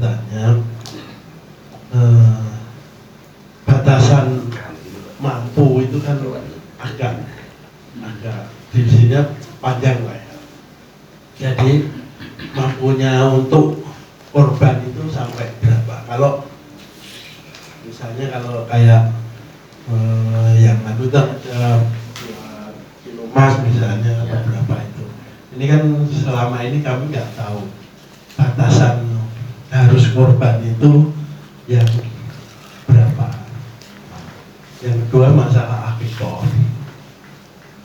bertanya, batasan mampu itu kan agak divisinya panjang lah ya. Jadi mampunya untuk korban itu sampai berapa? Kalau misalnya kalau kayak yang itu kilo emas misalnya atau berapa itu. Ini kan selama ini kami nggak tahu batasan harus korban itu yang berapa. Yang kedua masalah akikah.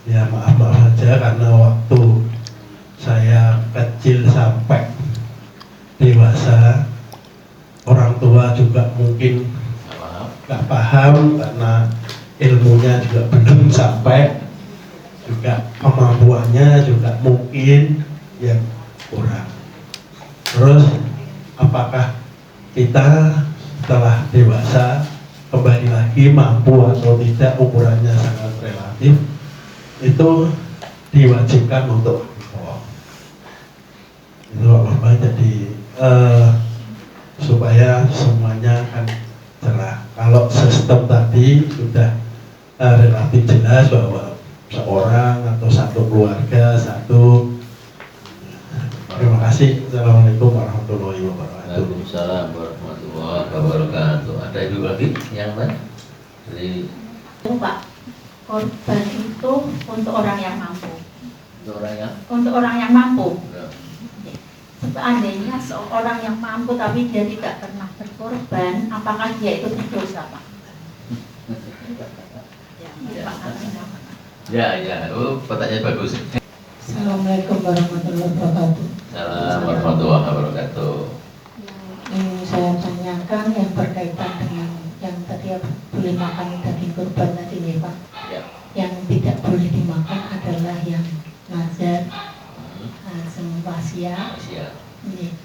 Ya maaf saja karena waktu saya kecil sampai dewasa orang tua juga mungkin nggak paham karena ilmunya juga belum sampai, juga kemampuannya juga mungkin yang kurang. Terus apakah kita setelah dewasa kembali lagi mampu atau tidak, ukurannya sangat relatif, itu diwajibkan untuk itu apa, jadi supaya semuanya kan cerah. Kalau sistem tadi sudah relatif jelas bahwa seorang atau satu keluarga satu. Terima kasih. Assalamualaikum warahmatullahi wabarakatuh. Waalaikumsalam warahmatullahi wabarakatuh. Ada ibu lagi yang lain? Jadi Pak, korban itu untuk orang yang mampu. untuk orang yang mampu. ya. Seandainya seorang yang mampu tapi dia tidak pernah berkorban, apakah dia itu berdosa, Pak? Ya, pertanyaan bagus. Assalamualaikum warahmatullahi wabarakatuh. Assalamualaikum warahmatullahi wabarakatuh. Ini saya tanyakan yang berkaitan dengan yang tadi boleh makan daging kurban tadi nih Pak. Ya. Yang tidak boleh dimakan adalah yang nazar, wasiat, ini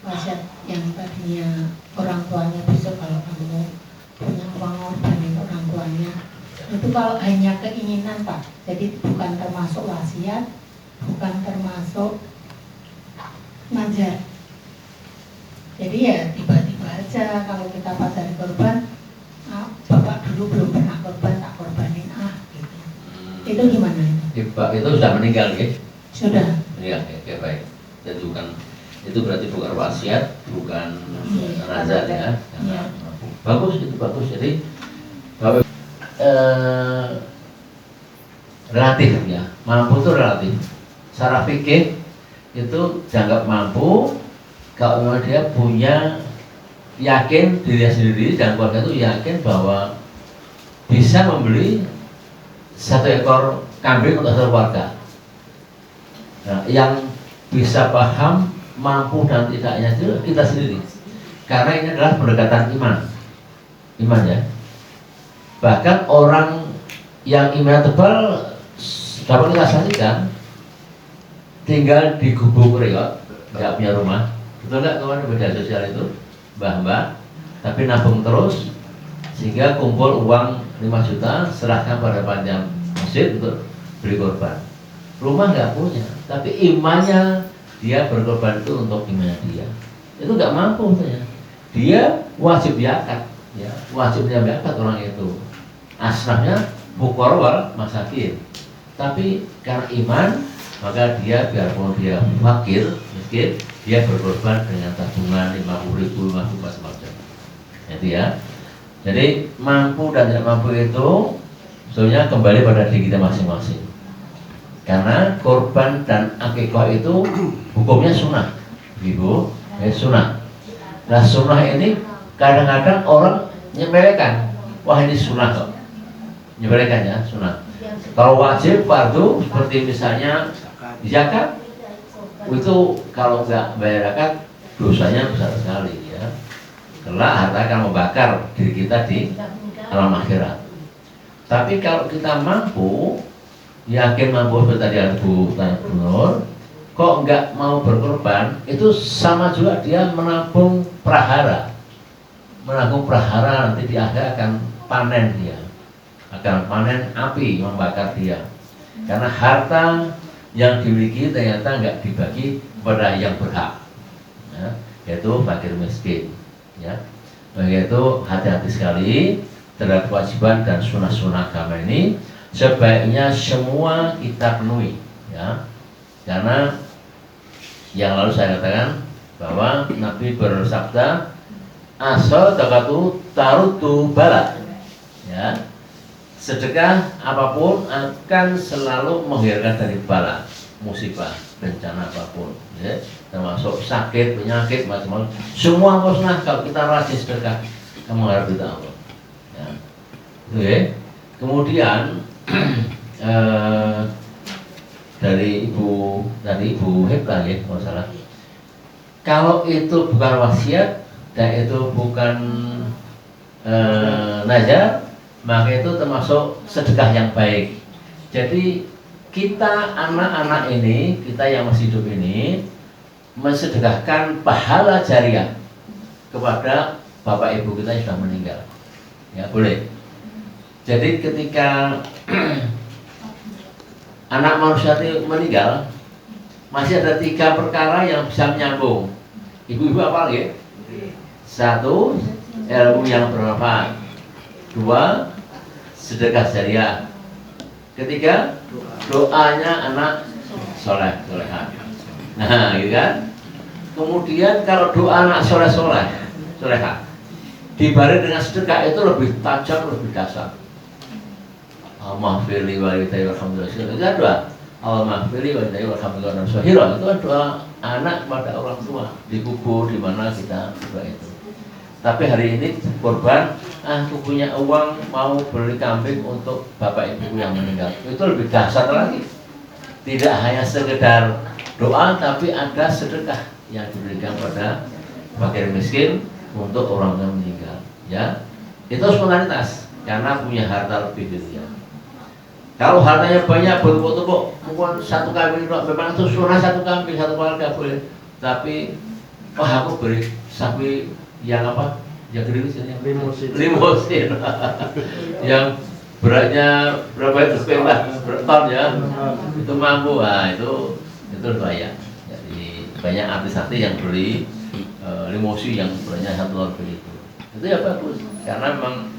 wasiat yang tadinya orang tuanya besok kalau kamu punya uang ngorbanin orang tuanya. Itu kalau hanya keinginan Pak, jadi bukan termasuk wasiat, bukan termasuk nazar. Jadi ya tiba-tiba aja kalau kita pas hari korban, bapak dulu belum pernah korban, tak korbanin gitu. Itu gimana itu? Pak itu sudah meninggal ya? Sudah. Iya, ya, baik. Jadi itu berarti bukan wasiat, bukan nazar ya. Ya. Bagus, itu bagus. Jadi relatif ya, mampu itu relatif. Secara fikih itu dianggap mampu kalau memang dia punya yakin dirinya sendiri dan keluarga itu yakin bahwa bisa membeli satu ekor kambing untuk satu keluarga. Nah, yang bisa paham mampu dan tidaknya itu kita sendiri, karena ini adalah pendekatan iman ya. Bahkan orang yang iman tebal dapat kita saksikan tinggal di gubuk reot, nggak punya rumah, betul nggak kawan media sosial itu, mbah-mbah, tapi nabung terus sehingga kumpul uang 5 juta serahkan pada panitia masjid untuk beli korban. Rumah nggak punya, tapi imannya dia berkorban itu untuk imannya dia. Itu nggak mampu ya. Dia wajib zakat, ya, wajibnya zakat orang itu. Asnafnya bukor wal masakin. Tapi karena iman, maka dia biarpun dia fakir, miskin, dia berkorban dengan tabungan 50.000, 50 macam-macam. Itu ya. Jadi mampu dan tidak mampu itu sebetulnya kembali pada diri kita masing-masing. Karena korban dan akikah itu hukumnya sunnah, ibu, sunnah. Nah sunnah ini kadang-kadang orang nyepelekan, wah ini sunnah kok, nyepelekan ya sunnah. Kalau wajib fardu seperti misalnya zakat, itu kalau nggak bayar zakat dosanya besar sekali ya. Karena harta akan membakar diri kita di alam akhirat. Tapi kalau kita mampu, yakin mampu seperti tadi Bu Nur, kok nggak mau berkorban, itu sama juga dia menabung prahara. Menabung prahara nanti di akhir akan panen dia, akan panen api membakar dia. Karena harta yang dimiliki ternyata nggak dibagi kepada yang berhak. Ya. yaitu fakir miskin. Ya, yaitu hati-hati sekali terhadap kewajiban dan sunnah-sunnah agama ini. Sebaiknya semua kita penuhi, ya, karena yang lalu saya katakan bahwa Nabi bersabda, asal takatu tarutu bala, ya, sedekah apapun akan selalu menghindarkan dari bala, musibah, bencana apapun, ya, termasuk sakit, penyakit, macam-macam. Semua musnah kalau kita rajin sedekah, kamu harap kita Allah. Ya. Oke. Kemudian dari Ibu Hepta ya, kalau salah. Kalau itu bukan wasiat dan itu bukan nazar, maka itu termasuk sedekah yang baik. Jadi kita anak-anak ini, kita yang masih hidup ini, mensedekahkan pahala jariah kepada bapak ibu kita yang sudah meninggal. Ya, boleh. Jadi ketika anak manusia itu meninggal, masih ada 3 perkara yang bisa menyambung. Ibu-ibu apa lagi? 1, ilmu yang bermanfaat. 2, sedekah jariah. 3, doanya anak soleh, soleha. Nah, gitu kan? Kemudian kalau doa anak soleha, dibareng dengan sedekah itu lebih tajam, lebih dasar. Mahfili walidayya walhamdulillah. Itu kan doa. Mahfili walidayya walhamdulillah. Itu kan doa anak kepada orang tua di kubur di mana kita doa itu. Tapi hari ini korban, aku punya uang mau beli kambing untuk bapak ibu yang meninggal. Itu lebih dahsyat lagi. Tidak hanya sekedar doa, tapi ada sedekah yang diberikan pada fakir miskin untuk orang yang meninggal. Ya, itu spontanitas karena punya harta lebih gitu ya. Kalau hartanya banyak bertumpuk-tumpuk, mungkin 1 kambing, memang itu sunnah 1 kambing, 1 keluarga boleh. Tapi, aku beri sapi yang apa? Yang gede yang limosin. Yang beratnya berapa ton ya? Itu mampu, itu bahaya. Jadi banyak artis-artis yang beli limosin yang beratnya 1 ton begitu. Itu ya bagus, karena memang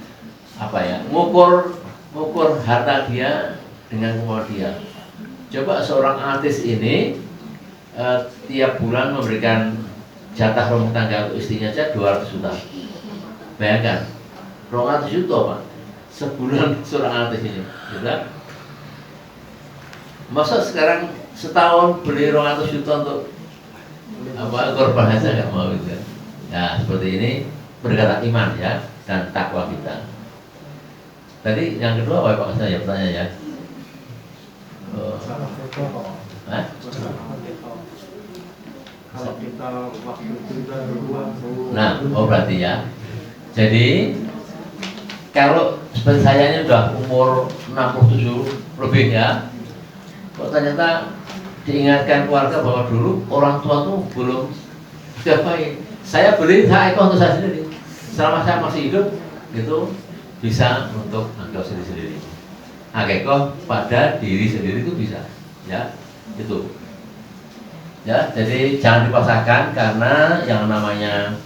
apa ya? Mengukur harta dia dengan kemauan dia. Coba seorang artis ini tiap bulan memberikan jatah rumah tangga untuk istrinya saja 200 juta. Bayangkan, 200 juta Pak, sebulan seorang artis ini, gitu. Masa sekarang setahun beli 200 juta untuk apa korban aja nggak mau gitu. Nah seperti ini berkata iman ya dan takwa kita. Tadi yang kedua apa Pak saya bertanya ya? Kalau kita waktu kita berdua. Nah, berarti ya. Jadi kalau seperti saya ini udah umur 67 lebih ya, kok ternyata diingatkan keluarga bahwa dulu orang tua tuh belum diapain. Saya beli hak untuk saya sendiri. Selama saya masih hidup, itu bisa untuk engkau sendiri-sendiri. Hakikoh pada diri sendiri itu bisa, ya, itu. Ya, jadi jangan dipaksakan karena yang namanya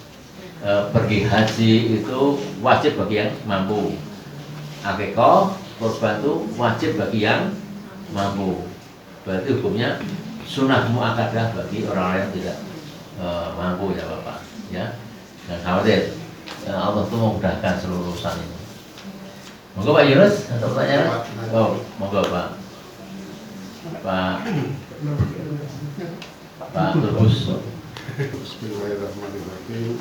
pergi haji itu wajib bagi yang mampu. Hakikoh kurban itu wajib bagi yang mampu. Berarti hukumnya sunnah muakkadah bagi orang yang tidak mampu ya Bapak. Ya, jangan khawatir. Allah itu memudahkan seluruh urusan ini. Monggo Pak Yunus, ada pertanyaan? Oh, monggo Pak. Pak Turbus. Bismillahirrahmanirrahim.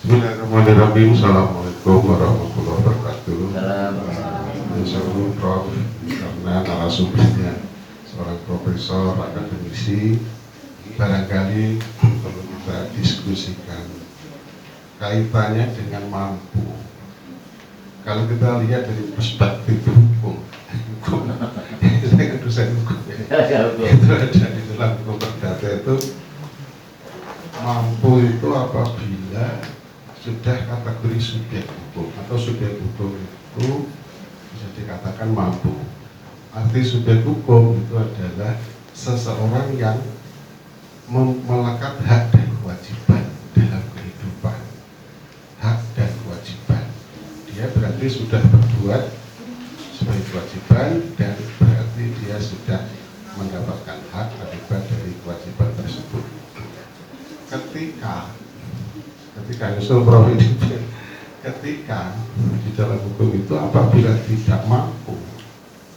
Bismillahirrahmanirrahim. Assalamualaikum warahmatullahi wabarakatuh. Assalamualaikum Prof. Karena narasumbernya seorang profesor akademisi, barangkali perlu kita diskusikan kaitannya dengan mampu. Kalau kita lihat dari perspektif hukum, saya kan dosen hukum ya, itu ada di dalam hukum perdata itu, mampu itu apabila sudah kategori subjek hukum atau subjek hukum itu bisa dikatakan mampu. Arti subjek hukum itu adalah seseorang yang melekat hak dan kewajiban dalam kehidupan. Hak dan kewajiban. Dia berarti sudah berbuat sebagai kewajiban dan berarti dia sudah mendapatkan hak akibat dari kewajiban tersebut. Ketika ketika di dalam hukum itu apabila tidak mampu,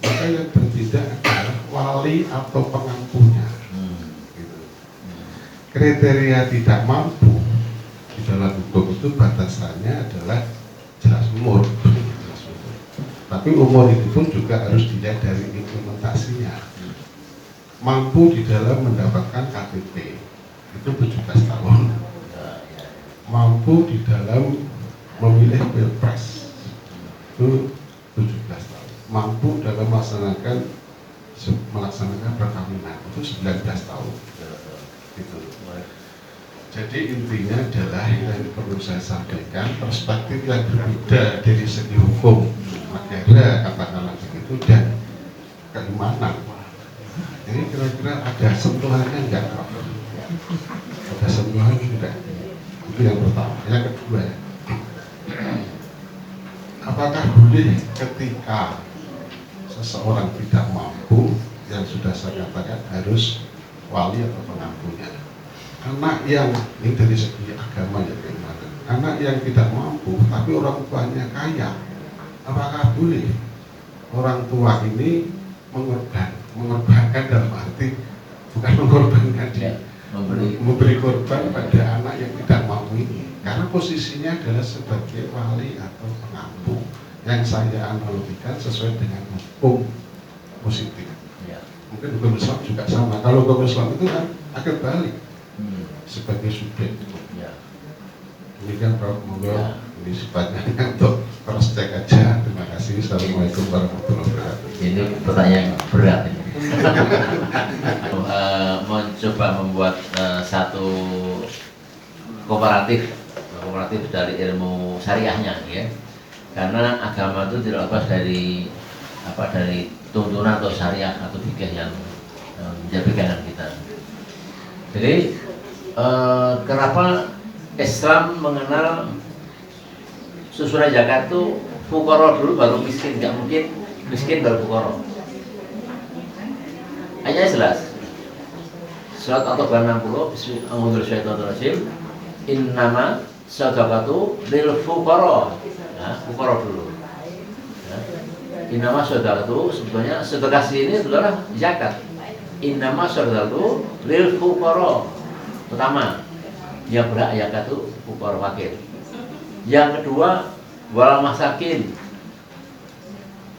maka yang bertindak adalah wali atau pengampunya. Gitu. Kriteria tidak mampu di dalam hukum itu batasannya adalah jelas umur. Tapi umur itu pun juga harus dilihat dari implementasinya. Mampu di dalam mendapatkan KTP itu 17 tahun. Mampu di dalam memilih pilpres itu 17 tahun. Mampu dalam melaksanakan perkawinan itu 19 tahun. Gitu. Jadi intinya adalah yang perlu saya sampaikan, perspektif yang berbeda dari segi hukum negara katakanlah begitu dan keimanan. Ini kira-kira ada sentuhannya enggak Pak? Ada sentuhan enggak? Itu yang pertama. Yang kedua, apakah boleh ketika seseorang tidak mampu, yang sudah saya katakan harus wali atau pengampunya? Anak yang, ini dari segi agama ya keimanan, anak yang tidak mampu tapi orang tuanya kaya, apakah boleh orang tua ini mengorbankan dalam arti bukan mengorbankan dia, memberi korban pada anak yang tidak mampu ini, karena posisinya adalah sebagai wali atau pengampu yang saya analogikan sesuai dengan hukum positif. Mungkin hukum Islam juga sama. Kalau hukum Islam itu kan agak balik sebagai subjek. Demikian Prof. Monggo, ini sifatnya untuk cross check aja. Terima kasih. Assalamualaikum warahmatullahi wabarakatuh. Ini pertanyaan berat ini. Mencoba membuat satu kooperatif dari ilmu syariahnya, ya. Karena agama itu tidak lepas dari tuntunan atau syariah atau fikih yang menjadi pegangan kita. Jadi kenapa Islam mengenal susunan zakat itu fuqara dulu baru miskin? Nggak mungkin miskin baru fuqara. Ayatnya jelas. Surat At-Taubah 60, Bismillahirrahmanirrahim. Innama shadaqatu lil fuqara. Nah, fuqara dulu. Innama shadaqatu, sebetulnya sedekah ini adalah zakat. Innama shadaqatu lil fuqara. Pertama, yang berhak zakat itu fuqara fakir. Yang kedua, wal masakin.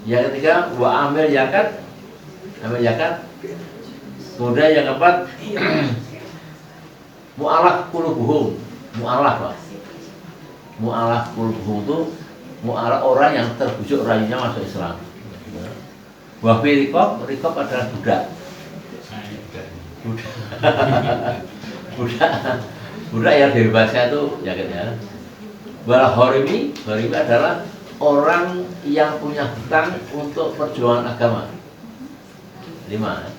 Yang ketiga, wa amil zakat. Kemudian yang keempat, mu'alaf qulubuhum. Mu'alaf qulubuhum itu mu'alaf orang yang terbujuk rayunya masuk Islam. Wa fi riqab adalah budak. Budak yang dibebaskan itu jaketnya. Wal horimi adalah orang yang punya hutang untuk perjuangan agama. 5.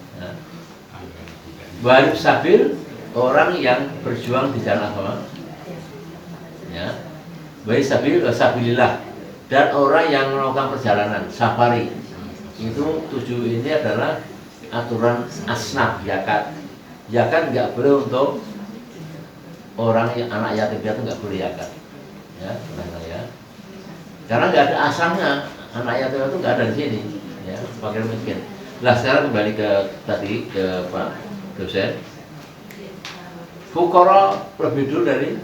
Wal sabil, orang yang berjuang di jalan agama. Ya. Wal sabil wasabilillah, dan orang yang melakukan perjalanan safari. Itu 7 ini adalah aturan asnaf zakat. Zakat nggak boleh untuk orang yang anak yatim piatu, nggak boleh zakat. Ya, ya. Karena nggak ada asalnya, anak yatim itu nggak ada di sini. Ya, fakir miskin. Nah, sekarang kembali ke tadi ke Pak dosen. Fuqara lebih dulu dari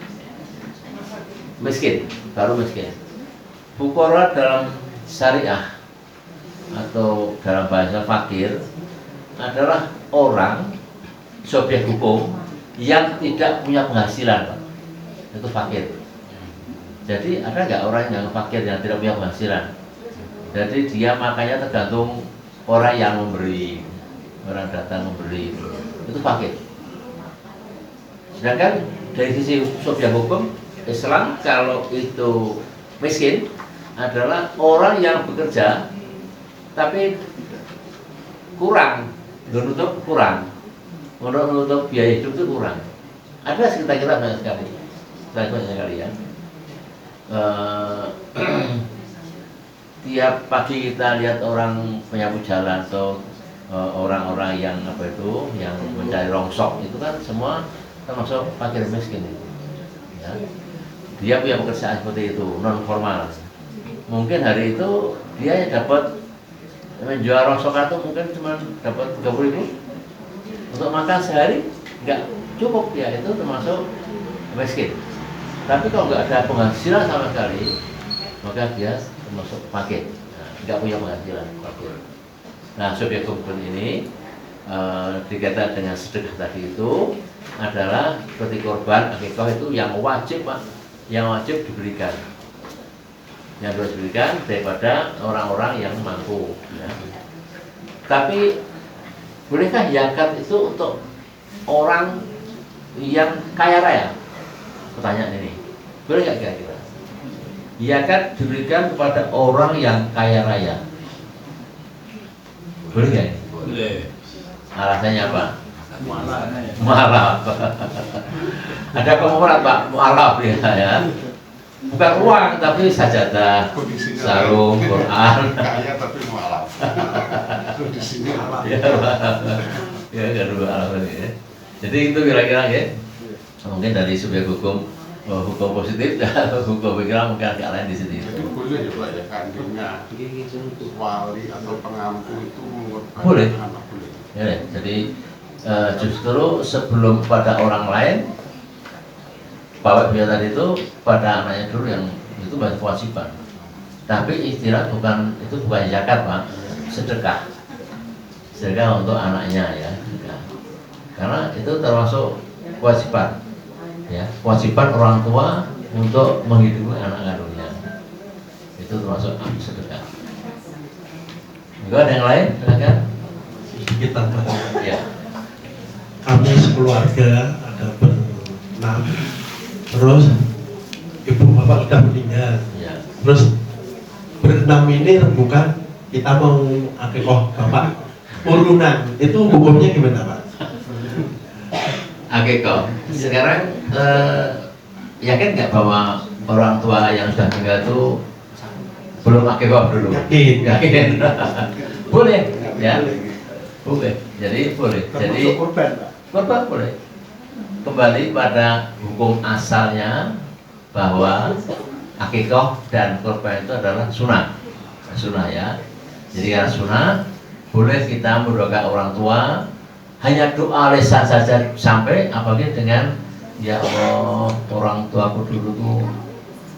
miskin, baru miskin. Fuqara dalam syariah atau dalam bahasa fakir adalah orang subjek hukum yang tidak punya penghasilan, Pak. Itu fakir. Jadi ada nggak orang yang fakir yang tidak punya penghasilan? Jadi dia makanya tergantung orang yang memberi, orang datang memberi, itu fakir. Sedangkan dari sisi subjek hukum Islam, kalau itu miskin adalah orang yang bekerja tapi kurang, menutup kurang. untuk menutup biaya hidup itu kurang. Ada sekitar kita banyak sekali, ya. Tiap pagi kita lihat orang penyapu jalan atau orang-orang yang yang mencari rongsok itu kan semua termasuk fakir miskin itu. Ya. Dia punya pekerjaan seperti itu, non formal. Mungkin hari itu dia dapat menjual rongsok itu mungkin cuma dapat 30.000 untuk makan sehari, nggak cukup ya, itu termasuk miskin. Tapi kalau nggak ada penghasilan sama sekali, maka dia termasuk fakir, nggak punya penghasilan, fakir. Nah, subjek hukum ini dikatakan dengan sedekah tadi itu adalah seperti korban akikah itu yang wajib, Pak, yang wajib diberikan. Yang harus diberikan daripada orang-orang yang mampu. Ya. Tapi bolehkah zakat itu untuk orang yang kaya raya? Pertanyaan ini, boleh nggak kira-kira? Zakat diberikan kepada orang yang kaya raya, boleh nggak? Boleh. Alasannya apa? Mualaf. Ada pemurat, Pak, mualaf ya. Bukan uang tapi sajadah, sarung, Quran. Kaya tapi mualaf. Di sini Ya kan dua alasan ya. Jadi itu kira-kira ya. Mungkin dari subjek hukum positif dan hukum pikiran mungkin agak lain di sini. jadi boleh ya Pak ya, kandungnya wali atau pengampu itu mengorbankan Boleh. anak boleh. Ya, jadi justru sebelum pada orang lain, Bapak biar tadi itu pada anaknya dulu yang itu banyak kewajiban. Tapi istilah itu bukan zakat, Pak, sedekah. Sedekah untuk anaknya ya. Sedekah. Karena itu termasuk kewajiban. Ya, kewajiban orang tua untuk menghidupi anak kandungnya. Itu termasuk sedekah. Enggak ada yang lain? Silakan. Sedikit tambah. Ya. Kami sekeluarga ada berenam. Terus ibu bapak sudah meninggal. Ya. Terus berenam ini rembukan kita mau akikoh bapak urunan, itu hukumnya gimana Pak? Akikoh. Sekarang yakin nggak bahwa orang tua yang sudah meninggal itu belum akikoh dulu? Yakin. Boleh, ya. Boleh. Jadi boleh. Jadi korban boleh. Kembali pada hukum asalnya bahwa akikoh dan korban itu adalah sunnah, ya. Jadi karena sunnah, boleh kita mendoakan orang tua, hanya doa lisan saja sampai, apalagi dengan ya Allah, orang tuaku dulu tuh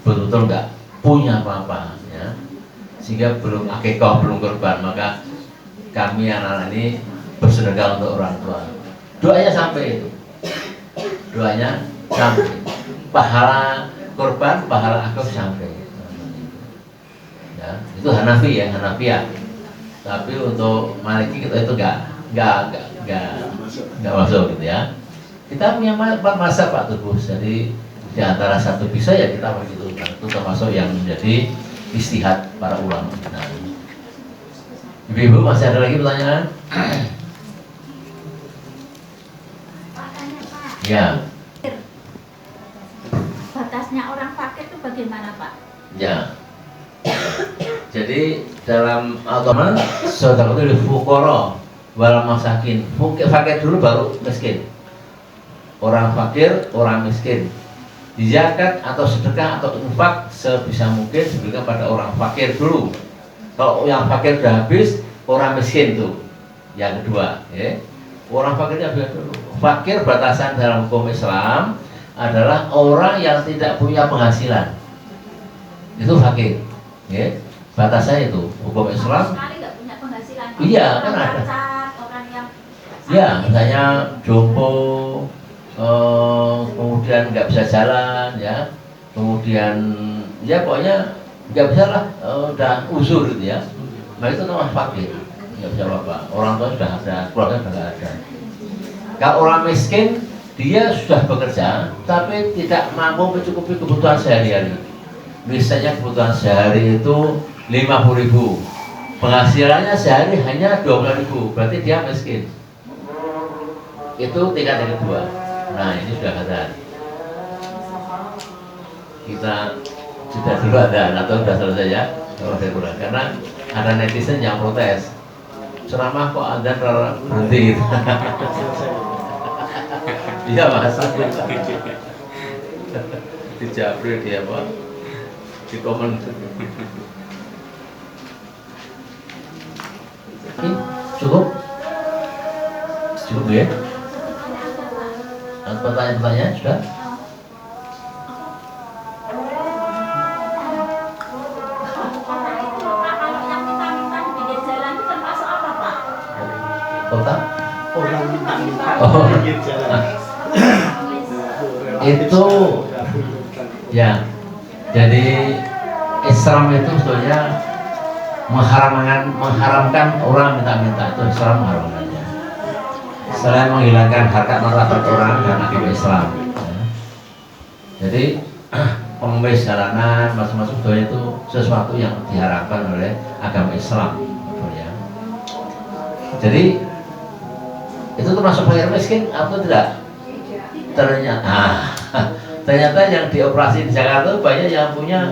betul-betul nggak punya apa-apa, ya. Sehingga belum akikoh, belum korban, maka kami anak-anak ini bersedekah untuk orang tua. Doanya sampai itu. Doanya sampai, pahala korban, pahala akikah sampai. Ya, itu Hanafi ya, Hanafiah. Tapi untuk Maliki kita itu enggak masuk gitu ya. Kita punya 4 mazhab Pak Turbus. Jadi di antara satu bisa ya kita begitu. Itu termasuk yang menjadi istihad para ulama. Nah, Ibu-ibu masih ada lagi pertanyaan? Ya. Batasnya orang fakir itu bagaimana, Pak? Ya. Jadi dalam agama sedekah itu fuqara wal masakin. Fakir dulu baru miskin. Orang fakir, orang miskin. Zakat atau sedekah atau infak sebisa mungkin diberikan pada orang fakir dulu. Kalau yang fakir sudah habis, orang miskin tuh. Yang kedua, ya. Orang fakirnya biar dulu. Fakir batasan dalam hukum Islam adalah orang yang tidak punya penghasilan. Itu fakir. Ya. Batasannya itu hukum Islam. Sekali nggak punya penghasilan. Iya, kan Orang ada. cacat, orang yang Ya, misalnya jompo, kemudian nggak bisa jalan, ya. Kemudian ya pokoknya nggak bisa lah, udah usur gitu ya. Nah itu namanya fakir, nggak bisa apa-apa. Orang tua sudah ada, keluarga sudah nggak ada. Kalau orang miskin, dia sudah bekerja, tapi tidak mampu mencukupi kebutuhan sehari-hari. Misalnya kebutuhan sehari itu 50.000, penghasilannya sehari hanya 20.000, berarti dia miskin. itu tingkat yang kedua. Nah ini sudah ada. Kita sudah dulu ada atau sudah selesai ya? Kalau saya kurang, karena ada netizen yang protes. Ceramah kok ada berhenti gitu. Iya mas. Dijabri dia apa? Di komen. Cukup? Cukup ya? Pertanyaan-pertanyaan sudah? Kota? Orang minta-minta Oh. pinggir jalan. Itu ya, jadi Islam itu sebetulnya mengharamkan orang minta-minta, itu Islam mengharamkannya. Selain menghilangkan harkat martabat orang dan agama Islam, ya. Jadi pengemis jalanan macam-macam sebetulnya itu sesuatu yang diharapkan oleh agama Islam, ya. Jadi itu termasuk fakir miskin atau tidak? Ternyata yang dioperasi di Jakarta itu banyak yang punya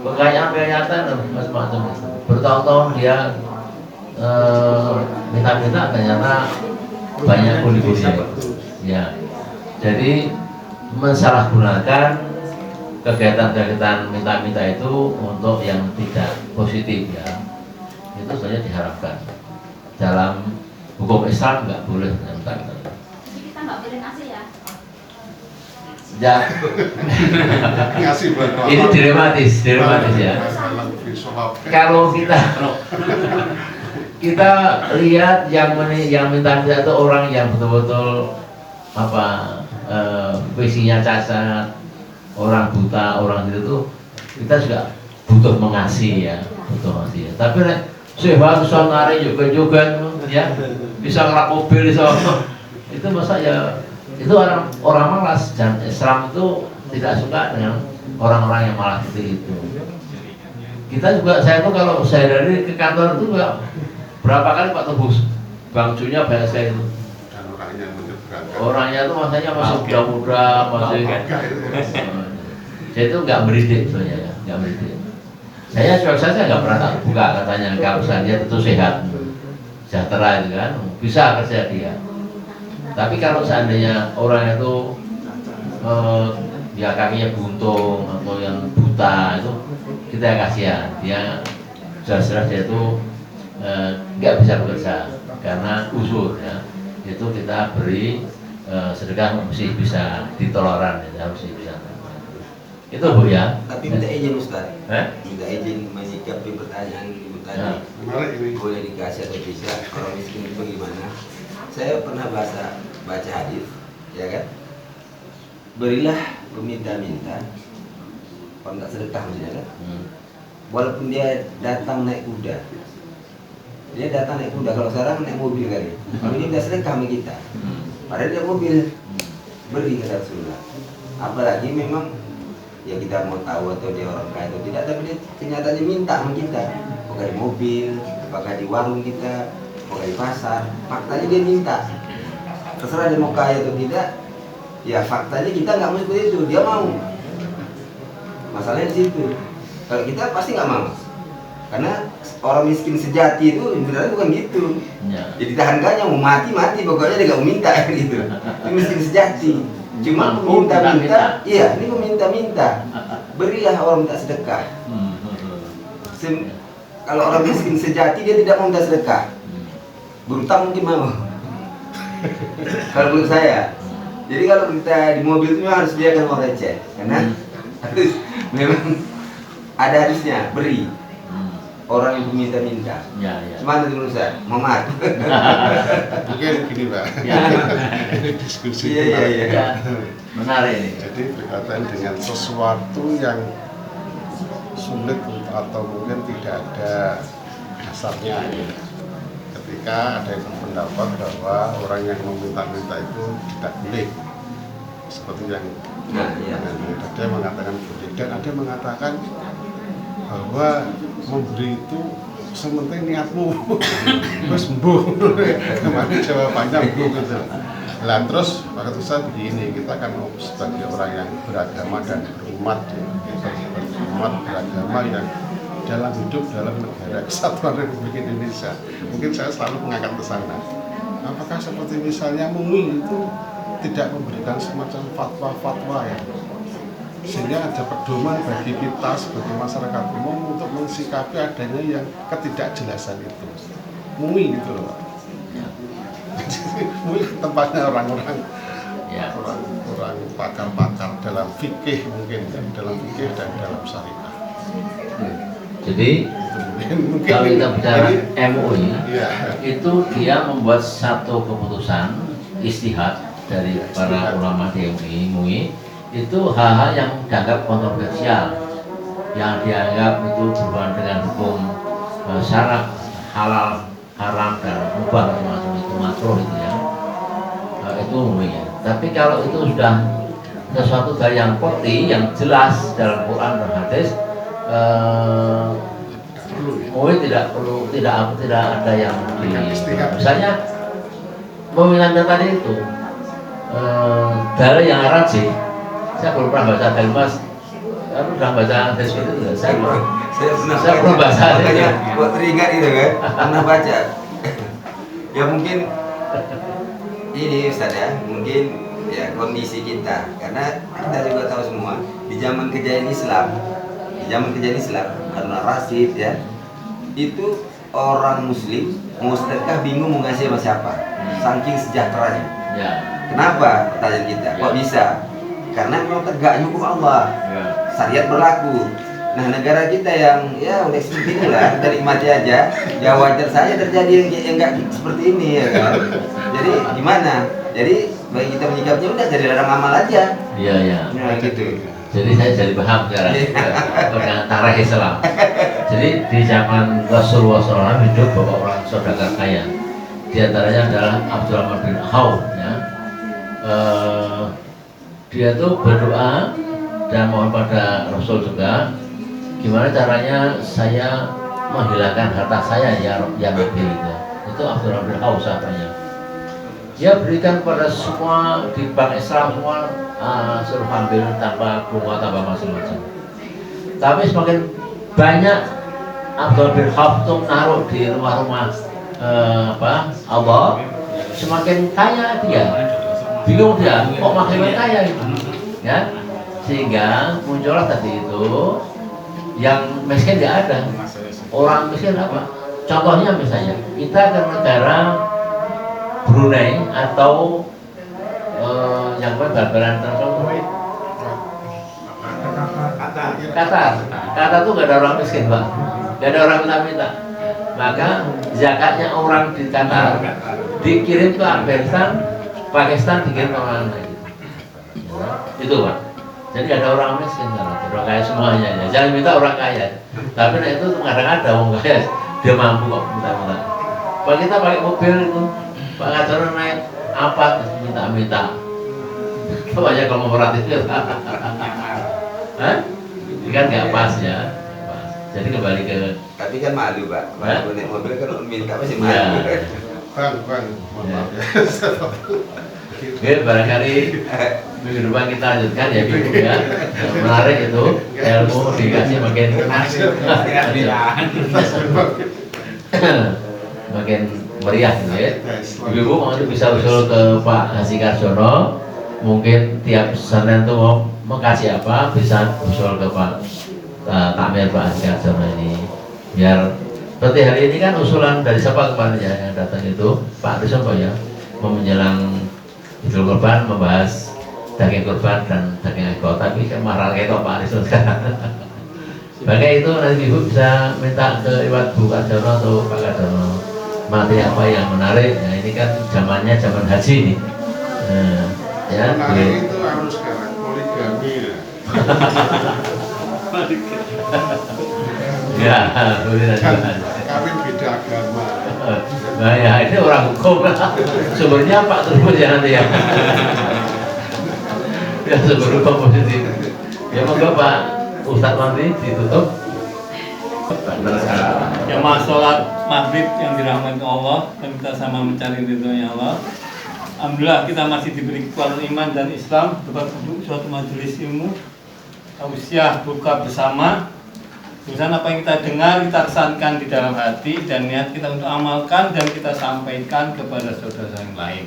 kekayaan macam-macam. Bertahun-tahun dia minta-minta, ternyata banyak kuli-kulinya. Ya, jadi mensalahgunakan kegiatan-kegiatan minta-minta itu untuk yang tidak positif, ya. Itu saja diharapkan. Dalam hukum Islam nggak boleh minta-minta. Kita nggak boleh ngasih ya. Ya. Ngasih buat Ini dilematis ya. Kalau kita lihat yang minta-minta itu orang yang betul-betul visinya cacat, orang buta, orang itu kita juga butuh mengasihi ya, Tapi sehat bisa narik juga ya, bisa ngerak mobil itu masa ya, itu orang malas. Dan Islam itu tidak suka dengan orang-orang yang malas seperti itu. Kita juga, saya tuh kalau saya dari ke kantor itu juga berapa kali Pak tebus bangcunya banyak sekali itu. Dan orangnya menyeberang. Orangnya tuh masanya masih muda-muda, masih saya itu nggak meridik sebenarnya ya, nggak meridik. Saya nggak pernah tak buka katanya, kalau dia tentu sehat, sejahtera itu kan, bisa kerja dia. Tapi kalau seandainya orang itu ya kakinya buntung atau yang buta, itu kita kasihan, dia jelas-jelas dia itu nggak bisa bekerja karena usur ya. Itu kita beri sedekah mesti bisa ditoleran, ya, harus bisa. Itu Bu ya. Tapi minta izin Ustaz. Minta izin menyikapi pertanyaan Ibu tadi. Boleh dikasih atau bisa? Orang miskin itu bagaimana? Saya pernah baca hadis, ya kan? Berilah peminta-minta, kalau nggak sedekah maksudnya kan? Walaupun dia datang naik kuda, kalau sekarang naik mobil kali. Kalau ini nggak sedekah sama kita, padahal dia mobil, beri kata Rasulullah. Apalagi memang ya kita mau tahu atau dia orang kaya atau tidak, tapi dia kenyataannya minta sama kita, apakah di mobil, apakah di warung kita, apakah di pasar, faktanya dia minta. Terserah dia mau kaya atau tidak, ya faktanya kita nggak mau seperti itu, dia mau. Masalahnya di situ. Kalau kita pasti nggak mau, karena orang miskin sejati itu sebenarnya bukan gitu. Jadi tahankannya mau mati, pokoknya dia nggak mau minta gitu. Itu miskin sejati. Cuma peminta-minta, iya, ini peminta-minta. Berilah orang minta sedekah. Kalau orang miskin sejati dia tidak mau minta sedekah. Berutang mungkin mau. Kalau menurut saya. Jadi kalau kita di mobil itu memang harus sediakan uang receh, karena harus memang ada harusnya beri orang yang minta-minta. Ya. Cuma nanti menurut saya, Muhammad. Mungkin gini Pak. Ini diskusi Iya. Menarik ini. Jadi berkaitan dengan sesuatu yang sulit atau mungkin tidak ada dasarnya. Ketika ada yang berpendapat bahwa orang yang meminta-minta itu tidak boleh, seperti yang ada yang mengatakan boleh, dan ada yang mengatakan bahwa memberi itu sementing niatmu terus sembuh. Kemarin jawabannya sembuh gitu. Nah terus Pak Ketusan begini, kita kan sebagai orang yang beragama dan berumat, kita sebagai umat beragama yang dalam hidup dalam negara kesatuan Republik Indonesia, mungkin saya selalu mengangkat ke sana. Apakah seperti misalnya MUI itu tidak memberikan semacam fatwa-fatwa ya, sehingga ada pedoman bagi kita sebagai masyarakat umum untuk mensikapi adanya yang ketidakjelasan itu. MUI gitu loh Pak. MUI tempatnya orang-orang Ya. orang pakar-pakar dalam fikih mungkin, dalam fikih dan dalam syariah. Jadi Mungkin kalau kita bicara ini- MUI, Iya. itu dia membuat satu keputusan istihad dari para ulama di MUI, itu hal-hal yang dianggap kontroversial, yang dianggap itu berhubungan dengan hukum syarak, halal, haram dan mubah, termasuk itu makruh itu ya, itu MUI ya. Tapi kalau itu sudah sesuatu dari yang pasti, yang jelas dalam Quran dan hadis, MUI tidak perlu, tidak ada yang di, misalnya pemilihan tadi itu dalil yang rajih, saya belum pernah baca dalil mas, kamu pernah baca hadis itu tidak? Saya belum baca makanya itu. buat teringat itu kan pernah baca. Ya mungkin ini Ustaz ya, mungkin ya kondisi kita, karena kita juga tahu semua di zaman kejayaan Islam karena Rasid ya, itu orang Muslim mau sedekah bingung mau ngasih sama siapa, saking sejahteranya. Ya. Kenapa? Pertanyaan kita, kok bisa? Karena memang tegaknya hukum Allah, Ya. syariat berlaku. Nah negara kita yang ya udah seperti inilah, kita nikmati aja. Ya wajar saja terjadi yang enggak seperti ini ya kan. Jadi gimana? Jadi bagi kita menyikapinya udah jadi larang amal aja. Iya ya. Nah gitu. Jadi saya jadi paham sekarang dengan tarikh Islam. Jadi di zaman Rasulullah SAW hidup bapak orang saudagar kaya. Di antaranya adalah Abdurrahman bin Auf. Ya. Dia tuh berdoa dan mohon pada Rasul juga, gimana caranya saya menghilangkan harta saya ya Nabi itu. Itu Abdurrahman bin Auf sahabatnya. Dia berikan pada semua di bank Islam semua, suruh ambil tanpa bunga, tanpa macam-macam. Tapi semakin banyak Abdul bin Auf itu naruh di rumah-rumah Allah, semakin kaya dia. Bingung dia, kok makin kaya itu, ya? Sehingga muncullah tadi itu yang miskin nggak ada. Orang miskin apa? Contohnya misalnya kita ke negara Brunei atau yang barbaran tertentu, Qatar tuh gak ada orang miskin Pak, gak ada orang minta-minta. Maka zakatnya orang di Qatar dikirim ke Afghanistan, Pakistan dikirim ke orang lain. Itu Pak. Jadi gak ada orang miskin, orang kaya semuanya. Ya. Jangan minta orang kaya. Tapi nah itu kadang ada orang kaya, dia mampu kok minta-minta. Pak kita pakai mobil itu, Pak Kacono naik apa minta-minta. Coba aja kalau mau itu ya. Hah? Ini kan nggak pas ya. Pas. Jadi kembali ke. Tapi kan malu Pak, kalau naik mobil kan minta masih malu. Ya. Bang, mohon maaf ya. Oke, barangkali minggu depan kita lanjutkan ya Ibu ya. Menarik itu, ilmu dikasih makin makin meriah gitu ya. Ibu mungkin bisa usul ke Pak Haji Karjono, mungkin tiap Senin tuh mau kasih apa, bisa usul ke Pak Takmir Pak Haji Karjono ini, biar seperti hari ini kan usulan dari siapa kemarin ya yang datang itu Pak Rison Pak ya, mau menjelang Idul Kurban membahas daging kurban dan daging ekor, tapi marah kayak Pak Rison sekarang. Sebagai itu nanti Ibu bisa minta ke Iwat Bu Karjono atau Pak Karjono materi apa yang menarik. Nah ini kan zamannya zaman haji ini. Nah, ya. Menarik itu harus sekarang poligami ya. Ya, boleh Kan lanjut. kawin beda agama. Nah ya ini orang hukum. Sumbernya Pak terus ya nanti ya. Ya sumber hukum positif. Ya monggo Pak Ustadz nanti ditutup. Jamaah sholat maghrib yang dirahmati Allah dan kita sama mencari ridhonya Allah. Alhamdulillah kita masih diberi kekuatan iman dan Islam dapat duduk suatu majelis ilmu tausiah buka bersama. Tulisan apa yang kita dengar kita kesankan di dalam hati dan niat kita untuk amalkan dan kita sampaikan kepada saudara yang lain.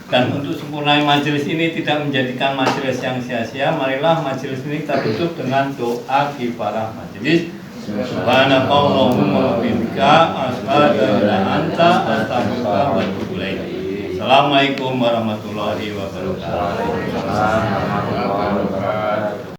Dan untuk sempurnai majelis ini tidak menjadikan majelis yang sia-sia, marilah majelis ini kita tutup dengan doa kifarah majelis. Subhanakallahumma wa bihamdika asyhadu an la ilaha illa anta astaghfiruka wa atubu ilaik. Assalamualaikum warahmatullahi wabarakatuh.